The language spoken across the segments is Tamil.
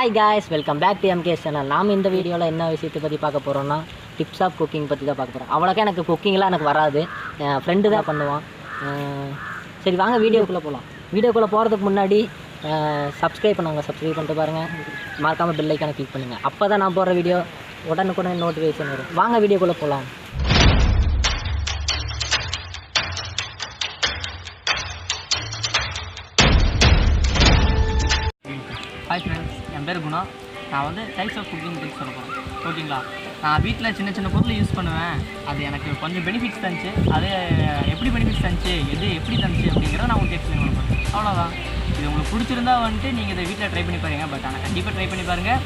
Hi guys, welcome back to 𝗹𝗶𝘁𝘆 channel. நாம் இந்த வீடியோவில் என்ன விஷயத்தை பற்றி பார்க்க போகிறோம்னா டிப்ஸ் ஆஃப் குக்கிங் பற்றி தான் பார்க்க போகிறோம். அவ்வளோக்கா எனக்கு குக்கிங்லாம் எனக்கு வராது, என் ஃப்ரெண்டு தான் பண்ணுவான். சரி வாங்க வீடியோக்குள்ளே போகலாம். வீடியோக்குள்ளே போகிறதுக்கு முன்னாடி சப்ஸ்கிரைப் பண்ணுவாங்க, சப்ஸ்கிரைப் பண்ணிட்டு பாருங்கள். மறக்காமல் பெல் ஐக்கானை கிளிக் பண்ணுங்கள். அப்போ தான் நான் போடுற வீடியோ உடனுக்குடன் நோட்டிஃபிகேஷன் வரும். வாங்க வீடியோக்குள்ளே போகலாம். ஹாய் ஃப்ரெண்ட்ஸ், என் பேர் குணா. நான் வந்து டைப்ஸ் ஆஃப் குக்கிங் பற்றி சொல்ல போகிறேன். ஓகேங்களா? நான் வீட்டில் சின்ன சின்ன பொருள் யூஸ் பண்ணுவேன். அது எனக்கு கொஞ்சம் பெனிஃபிட்ஸ் தந்துச்சு. அது எப்படி பெனிஃபிட்ஸ் தந்துச்சு, எது எப்படி தந்துச்சு அப்படிங்கிறத நான் உங்களுக்கு எக்ஸ்பிளைன் பண்ண போகிறேன். அவ்வளோதான். இது உங்களுக்கு பிடிச்சிருந்தா வந்துட்டு நீங்கள் இதை வீட்டில் ட்ரை பண்ணி பாருங்கள். பட் ஆனால் கண்டிப்பாக ட்ரை பண்ணி பாருங்கள்.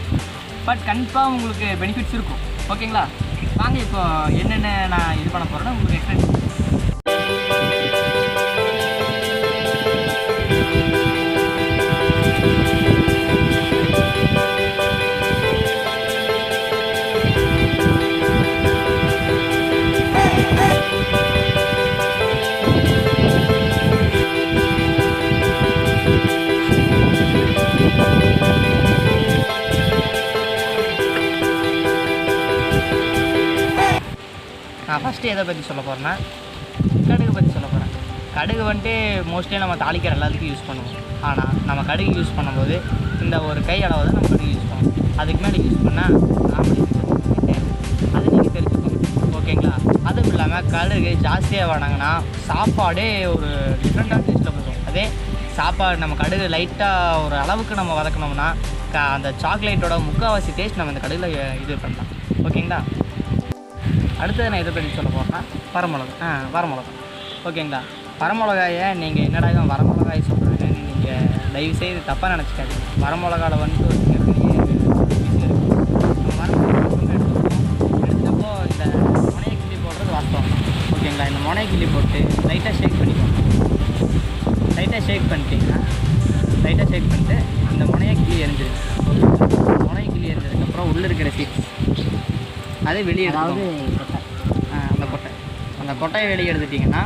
பட் கண்டிப்பாக உங்களுக்கு பெனிஃபிட்ஸ் இருக்கும். ஓகேங்களா? வாங்க இப்போ என்னென்ன நான் இது பண்ண போகிறேன்னா உங்களுக்கு எக்ஸ்பிளைன். நான் ஃபஸ்ட்டு எதை பற்றி சொல்ல போகிறேன்னா கடுகு பற்றி சொல்ல போகிறேன். கடுகு வந்துட்டு மோஸ்ட்லி நம்ம தாளிக்கிற எல்லாத்துக்கும் யூஸ் பண்ணுவோம். ஆனால் நம்ம கடுகு யூஸ் பண்ணும்போது இந்த ஒரு கை அளவு தான் நம்ம கடுகு யூஸ் பண்ணுவோம். அதுக்கு மேலே யூஸ் பண்ணால் அது நீங்கள் தெரிஞ்சுக்கணும். ஓகேங்களா? அதுவும் இல்லாமல் கடுகு ஜாஸ்தியாக வேணாங்கன்னா சாப்பாடே ஒரு டிஃப்ரெண்ட்டான டேஸ்ட்டில் போகும். அதே சாப்பாடு நம்ம கடுகு லைட்டாக ஒரு அளவுக்கு நம்ம வதக்கணும்னா அந்த சாக்லேட்டோட முக்கால்வாசி டேஸ்ட் நம்ம இந்த கடுகில் இது பண்ணலாம். ஓகேங்களா? அடுத்தது நான் இதை பற்றி சொல்ல போகிறேன்னா வரமிளகா. ஓகேங்களா? வரமிளகாயை நீங்கள் என்னடா இவன் வரமிளகாய் சொல்கிறீங்கன்னு நீங்கள் தயவுசெய்து தப்பாக நினச்சிக்காதீங்க. வரமிளகாவில் வந்து ஒரு மிகப்பெரிய விஷயம் இருக்குது. நம்ம வரமிளகா எடுத்தப்போ இந்த முனையை கிள்ளி போடுறது வாஸ்தவம். ஓகேங்களா? இந்த முனையை கிள்ளி போட்டு லைட்டாக ஷேக் பண்ணிக்கோங்க. லைட்டாக ஷேக் பண்ணிட்டு இந்த முனையை கிள்ளி எரிஞ்சிருக்கு. முனையை கிள்ளி எரிஞ்சதுக்கப்புறம் உள்ளே இருக்கிற சீட்ஸ் அது வெளியே, அதாவது அந்த கொட்டையை வெளியே எடுத்துட்டிங்கன்னா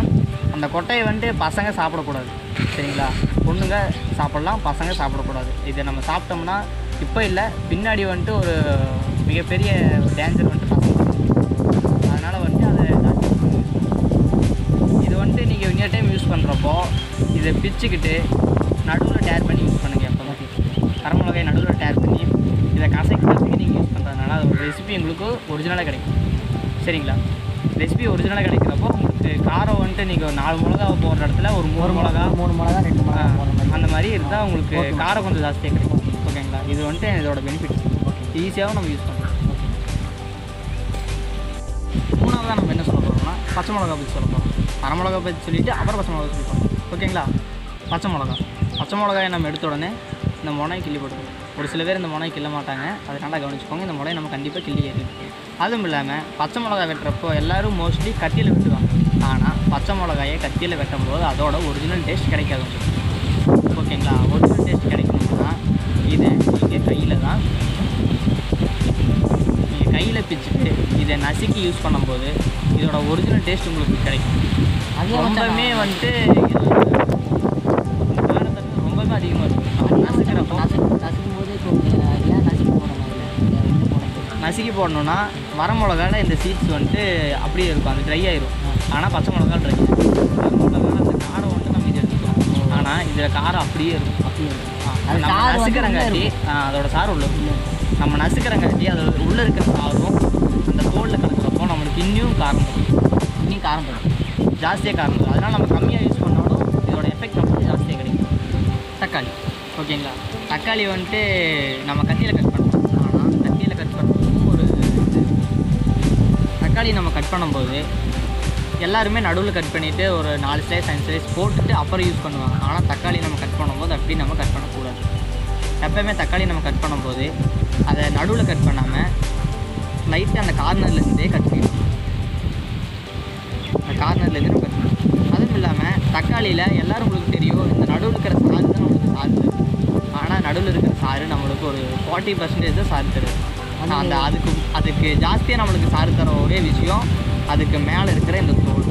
அந்த கொட்டையை வந்துட்டு பசங்க சாப்பிடக்கூடாது. சரிங்களா? பொண்ணுங்க சாப்பிட்லாம், பசங்க சாப்பிடக்கூடாது. இதை நம்ம சாப்பிட்டோம்னா இப்போ இல்லை பின்னாடி வந்துட்டு ஒரு மிகப்பெரிய டேஞ்சர் வந்துட்டு பசங்க. அதனால் வந்துட்டு அதை இது வந்துட்டு நீங்கள் இன்னொரு டைம் யூஸ் பண்ணுறப்போ இதை பிச்சுக்கிட்டு நடுவில் டேர் பண்ணி யூஸ் பண்ணுங்கள். எப்போ வரமிளகாயை நடுவில் டேர் பண்ணி இதை கசக்கி நீங்கள் யூஸ் பண்ணுறதுனால அது ஒரு ரெசிபி உங்களுக்கு ஒரிஜினலாக கிடைக்கும். சரிங்களா? ரெசிபி ஒரிஜினலாக கிடைக்கிறப்போ உங்களுக்கு காரம் வந்துட்டு நீங்கள் 4 மிளகா போடுற இடத்துல ஒரு 3 மிளகா 2 மிளகா அந்த மாதிரி இருந்தால் உங்களுக்கு காரம் கொஞ்சம் ஜாஸ்தியாக கிடைக்கும். ஓகேங்களா? இது வந்துட்டு இதோட பெனிஃபிட்ஸ். ஈஸியாகவும் நம்ம யூஸ் பண்ணலாம். மூணாவதாக நம்ம என்ன சொல்ல போகிறோம்னா பச்சை மிளகா பற்றி சொல்ல போகிறோம். வரமிளகா பற்றி சொல்லிவிட்டு அப்புறம் பச்சை மிளகா சொல்லி போகிறோம். ஓகேங்களா? பச்சை மிளகாயை நம்ம எடுத்த உடனே இந்த முனையை கிள்ளி போட்டுக்கணும். ஒரு சில பேர் இந்த முனையை கிள்ள மாட்டாங்க, அதை நல்லா கவனிச்சுக்கோங்க. இந்த முனையை நம்ம கண்டிப்பாக கிள்ளி ஏறிடும். அதுவும் இல்லாமல் பச்சை மிளகா வெட்டுறப்போ எல்லோரும் மோஸ்ட்லி கத்தியில் வெட்டுவாங்க. ஆனால் பச்சை மிளகாயை கத்தியில் வெட்டும்போது அதோட ஒரிஜினல் டேஸ்ட் கிடைக்காது உங்களுக்கு. ஓகேங்களா? ஒரிஜினல் டேஸ்ட் கிடைக்கணும்னா இதை நீங்கள் கையில் பிச்சுட்டு இதை நசுக்கி யூஸ் பண்ணும்போது இதோட ஒரிஜினல் டேஸ்ட் உங்களுக்கு கிடைக்கும். அது ரொம்பவுமே வந்துட்டு ரொம்பவே அதிகமாக இருக்கும். நசுக்கி போடணுன்னா வரமிளகாவில் இந்த சீட்ஸ் வந்துட்டு அப்படியே இருக்கும், அது ட்ரை ஆயிரும். ஆனால் பச்சை மிளகா ட்ரை ஆகிடும். வரமிளகாவில் அந்த காரம் வந்துட்டு நம்ம இது எடுத்துக்கலாம். ஆனால் இதில் காரம் அப்படியே இருக்கும். நம்ம நசுக்கிறங்காட்டி அதோட சாறு உள்ள இருக்கும். நம்ம நசுக்கிறங்காட்டி அதோட உள்ளே இருக்கிற சாரும் அந்த தோலில் கலக்கிறப்போ நம்மளுக்கு இன்னும் காரம் தரும், ஜாஸ்தியாக காரம் தரும். அதனால் நம்ம கம்மியாக யூஸ் பண்ணாலும் இதோட எஃபெக்ட் நம்மளுக்கு ஜாஸ்தியாக கிடைக்கும். தக்காளி. ஓகேங்களா? தக்காளி வந்துட்டு நம்ம கத்தியில் கட் பண்ணணும். ஆனால் கத்தியில் கட் பண்ணுறதுக்கும் ஒரு தக்காளி நம்ம கட் பண்ணும்போது எல்லாருமே நடுவில் கட் பண்ணிவிட்டு ஒரு 4 ஸ்லைஸ் 5 ஸ்லைஸ் போட்டுட்டு அப்புறம் யூஸ் பண்ணுவாங்க. ஆனால் தக்காளி நம்ம கட் பண்ணும்போது அப்படி நம்ம கட் பண்ணக்கூடாது. எப்போயுமே தக்காளி நம்ம கட் பண்ணும்போது அதை நடுவில் கட் பண்ணாமல் லைட்டாக அந்த கார்னர்லேருந்தே கட் பண்ணிடணும். அந்த கார்னர்லேருந்து நம்ம கட் பண்ணணும். அதுவும் இல்லாமல் தக்காளியில் எல்லோரும் உங்களுக்கு தெரியும், இந்த நடுவில் இருக்கிற சாறு தான் நம்மளுக்கு சாறு தரும். ஆனால் நடுவில் இருக்கிற சாறு நம்மளுக்கு ஒரு 40% தான் சாறு தருது. அந்த அதுக்கு ஜாஸ்தியாக நம்மளுக்கு சாறு தர ஒரே விஷயம் அதுக்கு மேலே இருக்கிற இந்த தோல்.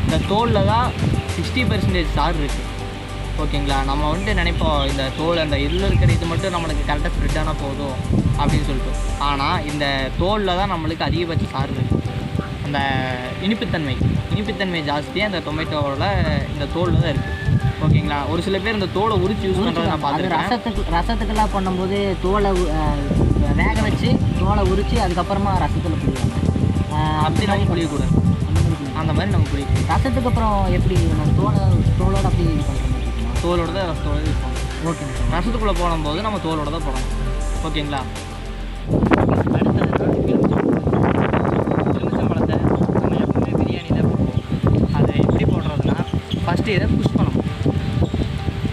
இந்த தோலில் தான் 60% சாறு இருக்குது. ஓகேங்களா. நம்ம வந்துட்டு நினைப்போம் இந்த தோல் அந்த இதில் இருக்கிற இது மட்டும் நம்மளுக்கு கரெக்டாக ஸ்ப்ரெட் ஆனால் போதும் அப்படின்னு சொல்லிட்டு. ஆனால் இந்த தோலில் தான் நம்மளுக்கு அதிகபட்ச சாறு இருக்குது. அந்த இனிப்புத்தன்மை ஜாஸ்தியாக அந்த டொமேட்டோவில் இந்த தோலில் தான் இருக்குது. ஓகேங்களா. ஒரு சில பேர் இந்த தோலை உரிச்சு யூஸ் பண்ணுறதை நான் பார்த்துருக்கேன். ரசத்துக்கெல்லாம் பண்ணும்போது தோலை வேக வச்சு தோலை உரித்து அதுக்கப்புறமா ரசத்தில் புளிவாங்க. அப்படி நம்ம புளியக்கூடாது, அந்த மாதிரி நம்ம புளியக்கூடாது. ரசத்துக்கு அப்புறம் எப்படி நம்ம தோலோடு அப்படி இது பண்ணுற மாதிரி இருக்குமா? தோலோடு தான் ரசத்தோடு யூஸ் பண்ணணும். ஓகேங்க. ரசத்துக்குள்ளே போடும்போது நம்ம தோலோடு தான் போடணும். ஓகேங்களா. அடுத்தது எலுமிச்சம்பழத்தை நம்ம எப்பவுமே பிரியாணியில் போடுவோம். அதை எப்படி போடுறதுன்னா ஃபஸ்ட்டு இதை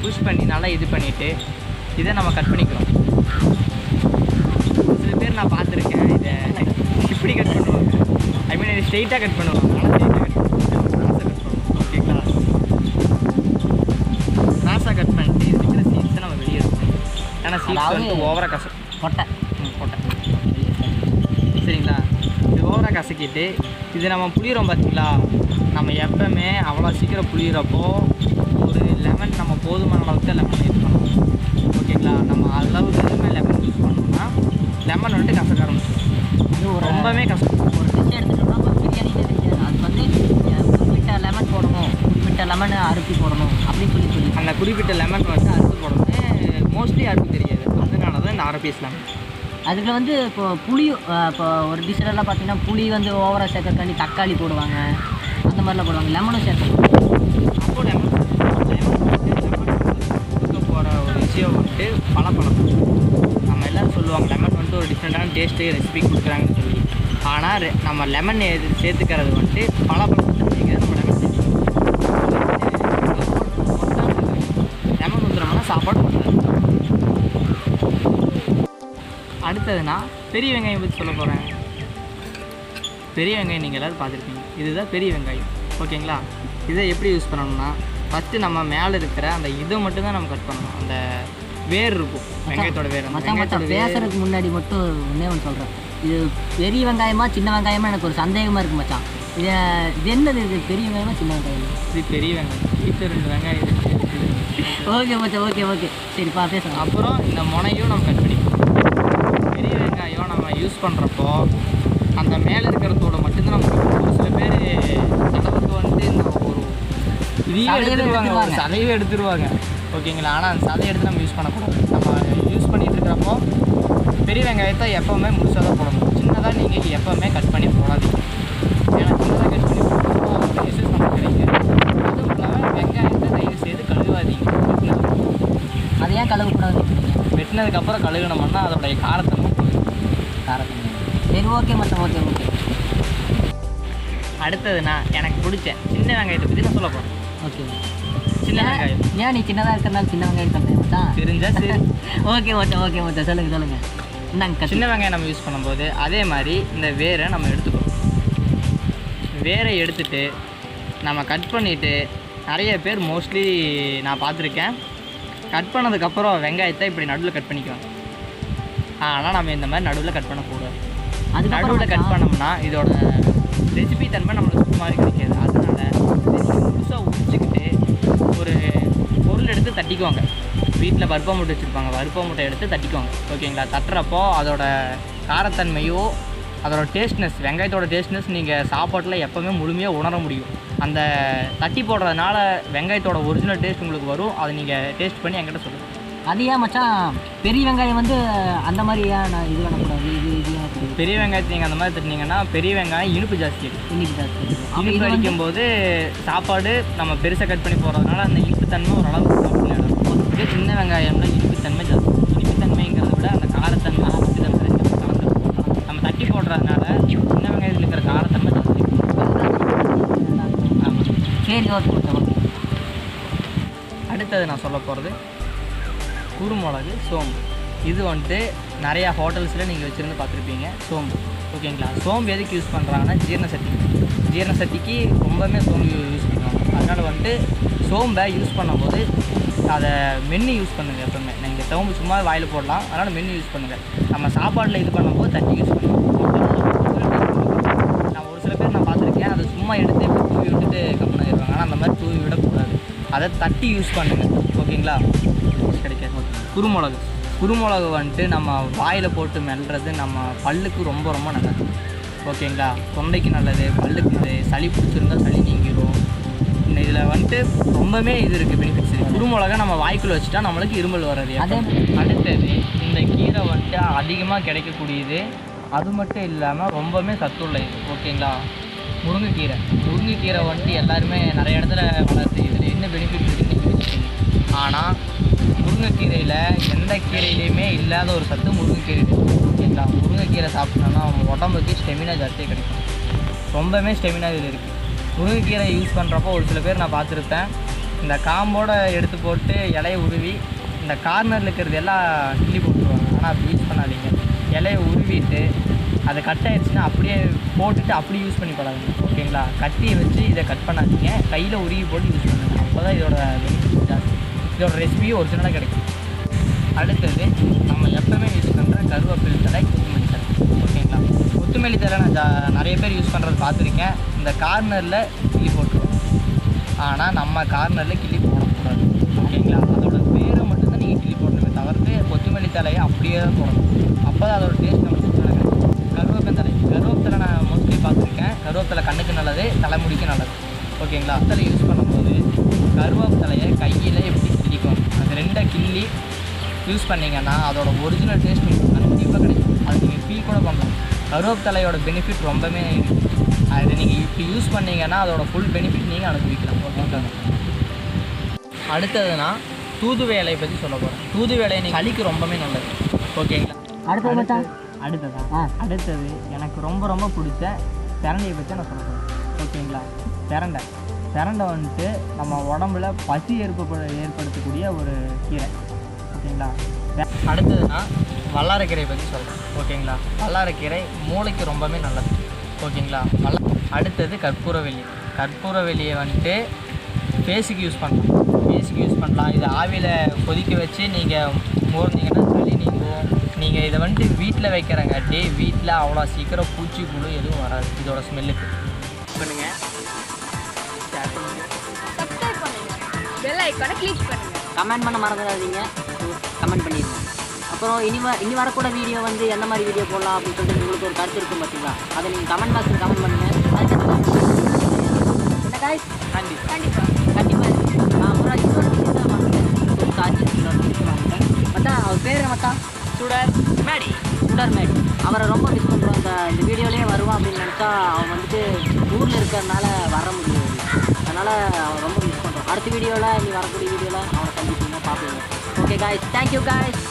புஷ் பண்ணி நல்லா இது பண்ணிவிட்டு இதை நம்ம கட் பண்ணிக்கிறோம். சில பேர் நான் பார்த்துருக்கேன் இதை இப்படி கட் பண்ணுவாங்க. ஐ மீன் இது ஸ்ட்ரெயிட்டாக கட் பண்ணுவாங்க. ஆனால் ஸ்ட்ரெயிட்டாக கட் பண்ணுவாங்க. ஓகேங்களா. கிராஸாக கட் பண்ணிட்டு இது இருக்கிற சீட்ஸை நம்ம வெளியே எடுக்கணும். ஏன்னா சீட்ஸ் வந்து ஓவராக கொட்டை சரிங்களா. இது ஓவராக கசக்கிட்டு இது நம்ம புளிகிறோம் பார்த்தீங்களா. நம்ம எப்போவுமே அவ்வளோ சீக்கிரம் புளிகிறப்போ ஒரு லெமன் நம்ம போதுமான அளவுக்கு லெமன் யூஸ் பண்ணணும். ஓகேங்களா. நம்ம அளவுக்கு லெமன் யூஸ் பண்ணோம்னா லெமன் வந்துட்டு கசக்க ஆரம்பிச்சிடும். இது ரொம்பவே கஷ்டம். ஒரு டிஷ் எடுத்துட்டோம்னா இப்போ பிரியாணியில் அது வந்து குறிப்பிட்ட லெமன் போடணும், குறிப்பிட்ட லெமனை அறுத்து போடணும் அப்படின்னு சொல்லி அந்த குறிப்பிட்ட லெமன் வந்து அறுத்து போடணும். மோஸ்ட்லி அறுத்து தெரியாது, அதனால தான் இந்த அரை பீஸ் லெமன். அதில் வந்து இப்போ புளி இப்போ ஒரு டிஷ்ஷெல்லாம் பார்த்தீங்கன்னா புளி வந்து ஓவராக சேர்க்கறக்காண்டி தக்காளி போடுவாங்க, அந்த மாதிரிலாம் போடுவாங்க. லெமனும் சேர்க்கணும். அப்போ லெமன் கொடுக்க போகிற ஒரு விஷயம் வந்துட்டு பழப்பழம். நம்ம எல்லோரும் சொல்லுவாங்க லெமன் வந்துட்டு ஒரு டிஃப்ரெண்ட்டான டேஸ்ட்டு ரெசிபி கொடுக்குறாங்கன்னு சொல்லி. ஆனால் நம்ம லெமன் சேர்த்துக்கிறது வந்துட்டு பழப்பழம் சேர்த்துக்கிறது நம்ம லெமன் லெமன் ஊற்றுறோம்னா சாப்பாடு கொடுத்தாது. அடுத்ததுன்னா பெரிய வெங்காயம் பற்றி சொல்ல போகிறேன். பெரிய வெங்காயம் நீங்கள் எல்லோரும் பார்த்துருப்பீங்க. இதுதான் பெரிய வெங்காயம். ஓகேங்களா. இதை எப்படி யூஸ் பண்ணணும்னா ஃபஸ்ட்டு நம்ம மேலே இருக்கிற அந்த இதை மட்டும்தான் நம்ம கட் பண்ணணும். அந்த வேர் இருக்கும் வெங்காயத்தோட வேர். பேசுறதுக்கு முன்னாடி மட்டும் ஒன்றே ஒன்று சொல்கிறேன். இது பெரிய வெங்காயமா சின்ன வெங்காயமா எனக்கு ஒரு சந்தேகமாக இருக்குது மச்சான். இது என்னது? இது பெரிய வெங்காயமா சின்ன வெங்காயம்? இது பெரிய வெங்காயம். வீட்டில் 2 வெங்காயம் இருக்குது. ஓகே மச்சான், ஓகே சரிப்பா பேசலாம். அப்புறம் இந்த முனையும் நம்ம கட் பண்ணிக்கலாம். பெரிய வெங்காயம் நம்ம யூஸ் பண்ணுறப்போ அந்த மேலே இருக்கிற தோலை மட்டும்தான் நம்ம ஒரு சில பேர் அளவுக்கு வந்து ஒரு சதையை எடுத்துருவாங்க. ஓகேங்களா. ஆனால் அந்த சதையை எடுத்து நம்ம யூஸ் பண்ணக்கூடாது. நம்ம யூஸ் பண்ணிகிட்டு இருக்கிறப்போ பெரிய வெங்காயத்தை எப்போவுமே முழுசாக தான் போடணும். சின்னதாக நீங்கள் எப்போவுமே கட் பண்ணி போடாதீங்க. ஏன்னா சின்னதாக கட் பண்ணி போட்டோம்னா யூஸ் பண்ண கிடைக்கும். அதுவும் இல்லாமல் வெங்காயத்தை தயவு செய்து கழுவாதீங்க. அதை ஏன் கழுவக்கூடாது? வெட்டினதுக்கப்புறம் கழுவினோம்னா அதோடைய காரத்தன்மை சரி ஓகே மச்சான், ஓகே. அடுத்ததுன்னா எனக்கு பிடிச்ச சின்ன வெங்காயத்தை பற்றி நான் சொல்ல போகிறேன். ஓகே. சின்ன வெங்காயம் ஏன் நீ சின்னதாக இருக்கிறனால சின்ன வெங்காயம் சொல்கிறேன் மச்சான்? தெரிஞ்சா சரி. ஓகே மச்சான் சொல்லுங்கள். இந்தாங்க. சின்ன வெங்காயம் நம்ம யூஸ் பண்ணும்போது அதே மாதிரி இந்த வேரை நம்ம எடுத்துக்கணும். வேரை எடுத்துகிட்டு நம்ம கட் பண்ணிவிட்டு நிறைய பேர் மோஸ்ட்லி நான் பார்த்துருக்கேன் கட் பண்ணதுக்கப்புறம் வெங்காயத்தை இப்படி நடுவில் கட் பண்ணிக்குவாங்க. ஆனால் நம்ம இந்த மாதிரி நடுவில் கட் பண்ணக்கூடாது. அது நடுவில் கட் பண்ணோம்னா இதோட ரெசிபி தன்மை நம்மளுக்கு சுத்தமாக கிடைக்காது. அதனால் முழுசாக உரிச்சிக்கிட்டு ஒரு பொருள் எடுத்து தட்டிக்குவாங்க. வீட்டில் வறுப்ப மூட்டை வச்சுருப்பாங்க, வறுப்ப மூட்டை எடுத்து தட்டிக்குவாங்க. ஓகேங்களா. தட்டுறப்போ அதோட காரத்தன்மையோ அதோட டேஸ்ட்னஸ், வெங்காயத்தோட டேஸ்ட்னஸ் நீங்கள் சாப்பாட்டில் எப்போவுமே முழுமையாக உணர முடியும். அந்த தட்டி போடுறதுனால வெங்காயத்தோட ஒரிஜினல் டேஸ்ட் உங்களுக்கு வரும். அதை நீங்கள் டேஸ்ட் பண்ணி என்கிட்ட சொல்லுங்கள். அது ஏன் மச்சான் பெரிய வெங்காயம் வந்து அந்த மாதிரி ஏன் நான் இது பண்ணக்கூடாது? இது பெரிய வெங்காயத்தை நீங்கள் அந்த மாதிரி தட்டினீங்கன்னா பெரிய வெங்காயம் இனிப்பு ஜாஸ்தி இனிப்பு அடிக்கும்போது சாப்பாடு நம்ம பெருசாக கட் பண்ணி போடுறதுனால அந்த இனிப்புத்தன்மை ஓரளவுக்கு சாப்பிடலாம். இதே சின்ன வெங்காயம்னா இனிப்புத்தன்மை ஜாஸ்தி. இனிப்புத்தன்மைங்கிறத விட அந்த காரத்தன்மை இனிப்புத்தன்மை ரெண்டு கலந்து நம்ம தட்டி போடுறதுனால சின்ன வெங்காயத்தில் இருக்கிற காரத்தன்மை ஜாஸ்தி. ஆமாம். சரி ஓகே. அடுத்தது நான் சொல்ல போகிறது குருமிளகு, சோம்பு. இது வந்துட்டு நிறையா ஹோட்டல்ஸில் நீங்கள் வச்சுருந்து பார்த்துருப்பீங்க சோம்பு. ஓகேங்களா. சோம்பு எதுக்கு யூஸ் பண்ணுறாங்கன்னா ஜீரண சக்திக்கு ரொம்பவுமே சோம்பு யூஸ் பண்ணுவாங்க. அதனால் வந்துட்டு சோம்பை யூஸ் பண்ணும்போது அதை மென்று யூஸ் பண்ணுங்கள். எப்போவுமே நீங்கள் சோம்பு சும்மா வாயில் போடலாம், அதனால் மென்று யூஸ் பண்ணுங்கள். நம்ம சாப்பாட்டில் இது பண்ணும்போது தட்டி யூஸ் பண்ணுவோம். நான் ஒரு சில பேர் நான் பார்த்துருக்கேன் அதை சும்மா எடுத்து இப்படி தூவி விட்டுட்டு கம்மன் ஆகிடுவாங்க. ஆனால் அந்த மாதிரி தூவி விடக்கூடாது. அதை தட்டி யூஸ் பண்ணுங்கள். ஓகேங்களா? கிடைக்காது. குருமிளகு வந்துட்டு நம்ம வாயில் போட்டு மெல்றது நம்ம பல்லுக்கு ரொம்ப ரொம்ப நல்லது. ஓகேங்களா? தொண்டைக்கு நல்லது, பல்லுக்கு நல்லது. சளி பிடிச்சிருந்தால் சளி நீங்கிடும். இதில் வந்துட்டு ரொம்பவே இது இருக்குது பெனிஃபிட்ஸ். குருமிளகை நம்ம வாய்க்குள்ளே வச்சுட்டா நம்மளுக்கு இருமல் வராது. அடுத்தது இந்த கீரை வந்துட்டு அதிகமாக கிடைக்கக்கூடியது. அது மட்டும் இல்லாமல் ரொம்பவுமே சத்துள்ளது. ஓகேங்களா? முருங்கைக்கீரை வந்துட்டு எல்லாருமே நிறைய இடத்துல வளர்த்து இதில் என்ன பெனிஃபிட் இருக்குன்னு. ஆனால் முருங்கைக்கீரையில் எந்த கீரையிலையுமே இல்லாத ஒரு சத்து முருங்கைக்கீரை இருக்குது. ஓகேங்களா? முருங்கைக்கீரை சாப்பிட்டோன்னா நம்ம உடம்புக்கு ஸ்டெமினா ஜாஸ்தியாக கிடைக்கும். ரொம்பவே ஸ்டெமினா இதில் இருக்குது. முருங்கைக்கீரை யூஸ் பண்ணுறப்போ ஒரு சில பேர் நான் பார்த்துருப்பேன், இந்த காம்போடு எடுத்து போட்டு இலையை உருவி இந்த கார்னரில் இருக்கிறது எல்லாம் கிள்ளி போட்டுருவாங்க. ஆனால் அப்படி யூஸ் பண்ணாதீங்க. இலையை உருவிட்டு அதை கட் ஆகிடுச்சுன்னா அப்படியே போட்டுட்டு அப்படி யூஸ் பண்ணி பழகுங்க. ஓகேங்களா? கட்டியை வச்சு இதை கட் பண்ணாதீங்க, கையில் உருவி போட்டு யூஸ் பண்ணுங்கள். அப்போ தான் இதோட பெனிஃபிட் ஜாஸ்தி. இதோட ரெசிபியும் ஒரிஜினலாக கிடைக்கும். அடுத்தது நம்ம எப்போவுமே யூஸ் பண்ணுற கருவேப்பிலை தழை, கொத்தமல்லி தழை. ஓகேங்களா? கொத்தமல்லி தழை நான் நிறைய பேர் யூஸ் பண்ணுறது பார்த்துருக்கேன். இந்த கார்னரில் கிள்ளி போட்டுருவோம். ஆனால் நம்ம கார்னரில் கிள்ளி போடக்கூடாது. ஓகேங்களா? அதோட பேரை மட்டும்தான் நீங்கள் கிள்ளி போடணுமே தவிர்த்து கொத்தமல்லி தலையை அப்படியே தான் போடணும். அப்போ தான் அதோட டேஸ்ட் நமக்கு கிடைக்கும். கருவேப்பிலை நான் மோஸ்ட்லி பார்த்துருக்கேன். கருவேப்பிலை கண்ணுக்கு நல்லது, தலைமுடிக்கு நல்லது. ஓகேங்களா? தலை யூஸ் பண்ணும்போது கருவேப்பிலையை கையில் எப்படி கிள்ளிக்கும், அந்த ரெண்டை கிள்ளி யூஸ் பண்ணிங்கன்னா அதோட ஒரிஜினல் டேஸ்ட் உங்களுக்கு கண்டிப்பாக கிடைக்கும். அது நீங்கள் ஃபீல் கூட பண்ணலாம். கருவேப்பிலையோட பெனிஃபிட் ரொம்பவே இருக்குது. அதை நீங்கள் இப்படி யூஸ் பண்ணிங்கன்னா அதோட ஃபுல் பெனிஃபிட் நீங்கள் அனுபவிக்கலாம். ஓகேங்களா? அடுத்ததுன்னா தூதுவளை பற்றி சொல்ல போகிறேன். தூதுவளை நீங்கள் சளிக்கு ரொம்பவே நல்லது. ஓகேங்களா? அடுத்தது எனக்கு ரொம்ப ரொம்ப பிடிச்ச பிரண்டையை பற்றி நான் சொல்ல போகிறேன். ஓகேங்களா? பிரண்டை வந்துட்டு நம்ம உடம்புல பசி ஏற்படுத்தக்கூடிய ஒரு கீரை. ஓகேங்களா? அடுத்ததுன்னா வல்லாரைக்கீரையை பற்றி சொல்கிறேன். ஓகேங்களா? வல்லாரைக்கீரை மூளைக்கு ரொம்பவே நல்லது. ஓகேங்களா? அடுத்தது கற்பூரவல்லியை வந்துட்டு ஃபேஸுக்கு யூஸ் பண்ணலாம். இதை ஆவியில் கொதிக்க வச்சு நீங்கள் மோர்ந்தீங்கன்னா சளி நீங்கும். நீங்கள் இதை வந்துட்டு வீட்டில் வைக்கிறங்காட்டி வீட்டில் அவ்வளோ சீக்கிரம் பூச்சி புழு எதுவும் வராது இதோட ஸ்மெல்லுக்கு. பண்ணுங்கள், ஷேர் பண்ணுங்கள், சப்ஸ்கிரைப் பண்ணுங்கள், பெல் ஐகானை கிளிக் பண்ணுங்கள், கமெண்ட் பண்ண மறந்துடாதீங்க. கமெண்ட் பண்ணிடுங்க. அப்புறம் இனி வரக்கூட வீடியோ வந்து எந்த மாதிரி வீடியோ போடலாம் அப்படின்னு சொல்லிட்டு உங்களுக்கு ஒரு கருத்து இருக்கும் பார்த்தீங்களா? அதை நீங்கள் கமெண்ட் பாக்ஸில் கமெண்ட் பண்ணுங்கள். என்ன காய்ஸ்? கண்டிப்பாக அப்புறம் இன்னொரு விஷயத்தை மறந்துட்டேன். சார்ஜ் மத்தா அவர் பேர் மத்தா சுடர் மேடி. அவரை ரொம்ப மிஸ் பண்ணுறோம். இந்த வீடியோலேயே வருவான் அப்படின்னு நினச்சா அவன் வந்துட்டு ஊரில் இருக்கிறதுனால வர முடியாது. அதனால் அவன் ரொம்ப மிஸ் பண்ணுறோம். அடுத்த வீடியோவில் வரக்கூடிய வீடியோவில் அவனை சந்திப்பீங்க, பார்ப்பீங்க. Okay guys, thank you guys.